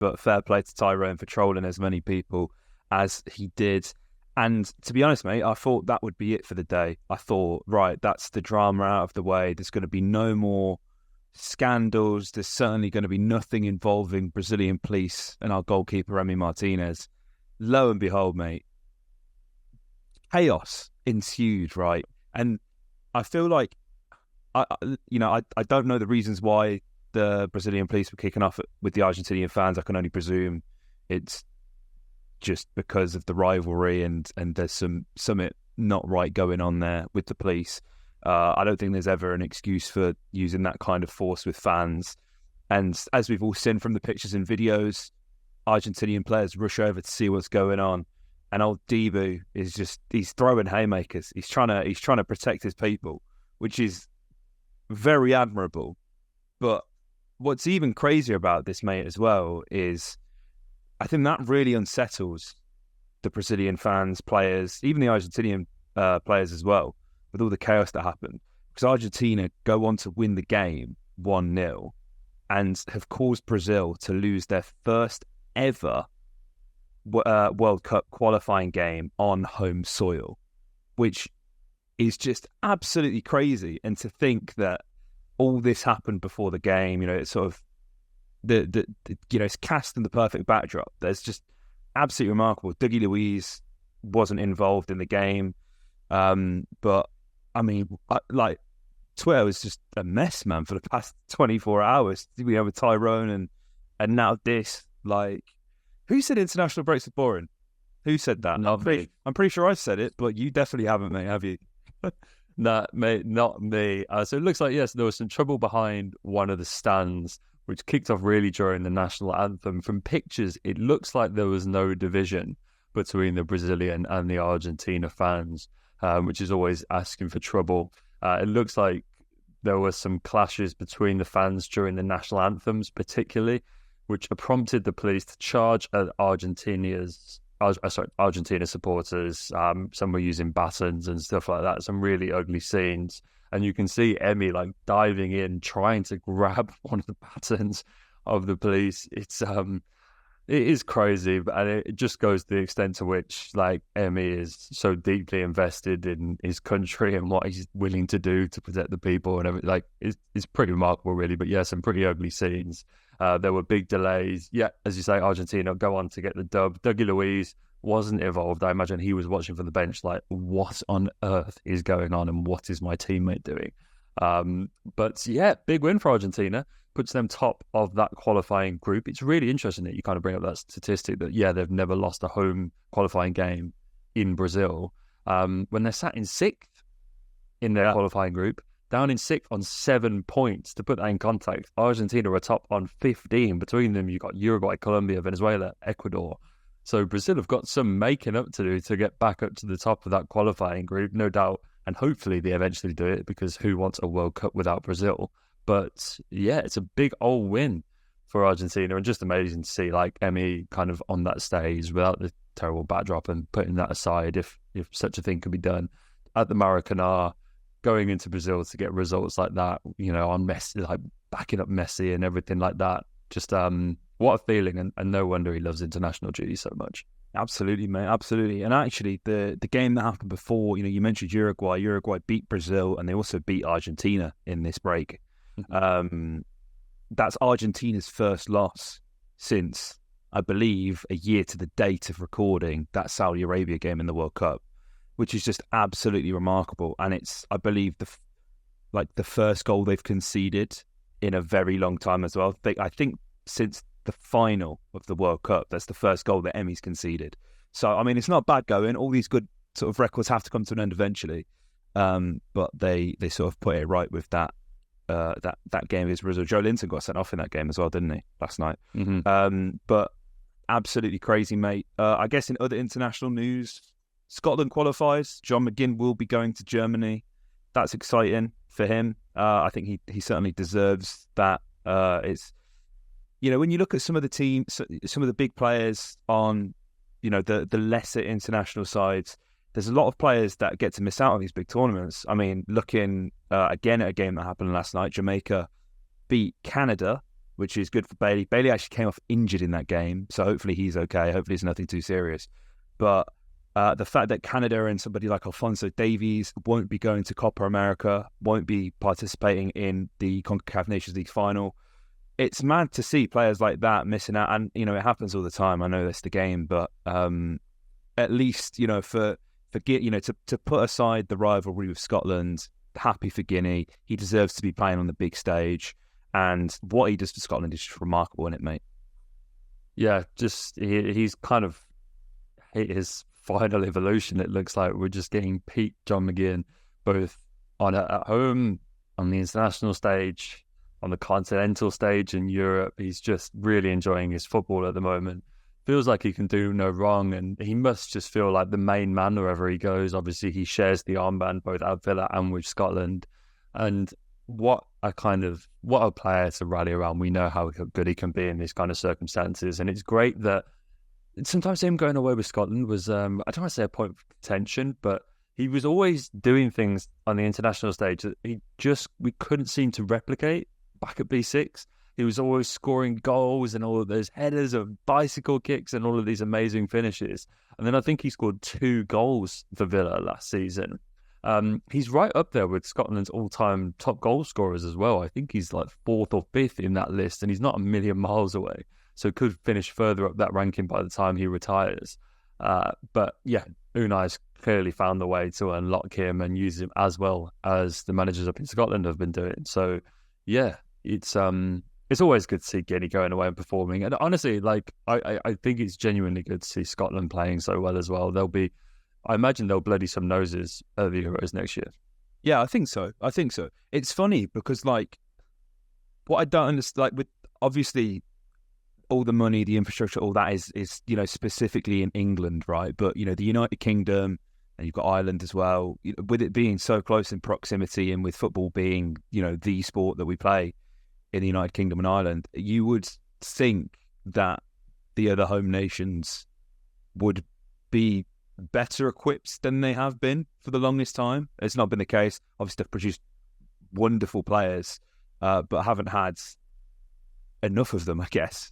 but fair play to Tyrone for trolling as many people as he did. And to be honest, mate, I thought that would be it for the day. I thought, right, that's the drama out of the way. There's going to be no more scandals. There's certainly going to be nothing involving Brazilian police and our goalkeeper, Emi Martinez. Lo and behold, mate, chaos ensued, right? And I feel like, I don't know the reasons why the Brazilian police were kicking off with the Argentinian fans. I can only presume it's just because of the rivalry and there's something not right going on there with the police. I don't think there's ever an excuse for using that kind of force with fans. And as we've all seen from the pictures and videos, Argentinian players rush over to see what's going on. And old Dibu he's throwing haymakers. He's trying to protect his people, which is very admirable. But what's even crazier about this, mate, as well, is I think that really unsettles the Brazilian fans, players, even the Argentinian players as well, with all the chaos that happened. Because Argentina go on to win the game 1-0 and have caused Brazil to lose their first ever World Cup qualifying game on home soil, which is just absolutely crazy. And to think that all this happened before the game, it's sort of it's cast in the perfect backdrop. There's just absolutely remarkable. Dougie Luiz wasn't involved in the game, but I mean, Twitter was just a mess, man, for the past 24 hours. We have Tyrone and now this. Like, who said international breaks are boring? Who said that? I'm pretty sure I said it, but you definitely haven't, mate, have you? Nah, mate, not me. So it looks like, yes, there was some trouble behind one of the stands, which kicked off really during the national anthem. From pictures, it looks like there was no division between the Brazilian and the Argentina fans, which is always asking for trouble. It looks like there were some clashes between the fans during the national anthems, particularly, which prompted the police to charge at Argentina supporters. Some were using batons and stuff like that. Some really ugly scenes. And you can see Emi diving in, trying to grab one of the batons of the police. It is crazy, and it just goes to the extent to which Emi is so deeply invested in his country and what he's willing to do to protect the people and everything. It's pretty remarkable, really. But yeah, some pretty ugly scenes. There were big delays. Yeah, as you say, Argentina go on to get the dub. Dougie Luiz wasn't involved. I imagine he was watching from the bench what on earth is going on and what is my teammate doing? But yeah, big win for Argentina. Puts them top of that qualifying group. It's really interesting that you kind of bring up that statistic that, yeah, they've never lost a home qualifying game in Brazil. When they're sat in 6th in their qualifying group, down in 6th on 7 points. To put that in context, Argentina are top on 15. Between them, you've got Uruguay, Colombia, Venezuela, Ecuador. So Brazil have got some making up to do to get back up to the top of that qualifying group, no doubt. And hopefully they eventually do it, because who wants a World Cup without Brazil? But yeah, it's a big old win for Argentina, and just amazing to see Emi kind of on that stage without the terrible backdrop, and putting that aside, if such a thing could be done at the Maracanã, going into Brazil to get results like that, on Messi, backing up Messi and everything like that. Just what a feeling, and no wonder he loves international duty so much. Absolutely, mate, absolutely. And actually, the game that happened before, you mentioned Uruguay. Uruguay beat Brazil, and they also beat Argentina in this break. That's Argentina's first loss since, I believe, a year to the date of recording that Saudi Arabia game in the World Cup, which is just absolutely remarkable. And it's, I believe, the first goal they've conceded in a very long time as well. I think since the final of the World Cup, that's the first goal that Emi's conceded. So, I mean, it's not bad going. All these good sort of records have to come to an end eventually. But they sort of put it right with that game against Brazil. Joe Linton got sent off in that game as well, didn't he, last night? But absolutely crazy, mate. I guess in other international news, Scotland qualifies. John McGinn will be going to Germany. That's exciting for him. I think he certainly deserves that. It's, when you look at some of the teams, some of the big players on, the lesser international sides, there's a lot of players that get to miss out on these big tournaments. I mean, looking again at a game that happened last night, Jamaica beat Canada which is good for Bailey. Bailey actually came off injured in that game, so hopefully he's okay. Hopefully it's nothing too serious. But the fact that Canada and somebody like Alphonso Davies won't be going to Copa America, won't be participating in the CONCACAF Nations League final, it's mad to see players like that missing out. And, you know, it happens all the time. I know that's the game, but at least, you know, to put aside the rivalry with Scotland, happy for Guinea. He deserves to be playing on the big stage. And what he does for Scotland is just remarkable, isn't it, mate? Yeah, just he's kind of hit his final evolution. It looks like we're just getting peak John McGinn, both at home, on the international stage, on the continental stage in Europe. He's just really enjoying his football at the moment. Feels like he can do no wrong, and he must just feel like the main man wherever he goes. Obviously, he shares the armband both at Villa and with Scotland. And what a player to rally around. We know how good he can be in these kind of circumstances, and it's great that sometimes him going away with Scotland was, I don't want to say a point of contention, but he was always doing things on the international stage that we couldn't seem to replicate back at B6. He was always scoring goals and all of those headers of bicycle kicks and all of these amazing finishes. And then I think he scored 2 goals for Villa last season. He's right up there with Scotland's all-time top goal scorers as well. I think he's like 4th or 5th in that list, and he's not a million miles away. So could finish further up that ranking by the time he retires. But yeah, Unai's clearly found the way to unlock him and use him as well as the managers up in Scotland have been doing. So yeah, it's always good to see Guinea going away and performing. And honestly, like I think it's genuinely good to see Scotland playing so well as well. I imagine they'll bloody some noses at the Euros next year. Yeah, I think so. It's funny because, like, what I don't understand, like, with obviously all the money, the infrastructure, all that is you know, specifically in England, right? But, you know, the United Kingdom, and you've got Ireland as well, with it being so close in proximity and with football being, you know, the sport that we play in the United Kingdom and Ireland, you would think that the other home nations would be better equipped than they have been for the longest time. It's not been the case. Obviously, they've produced wonderful players, but haven't had enough of them, I guess.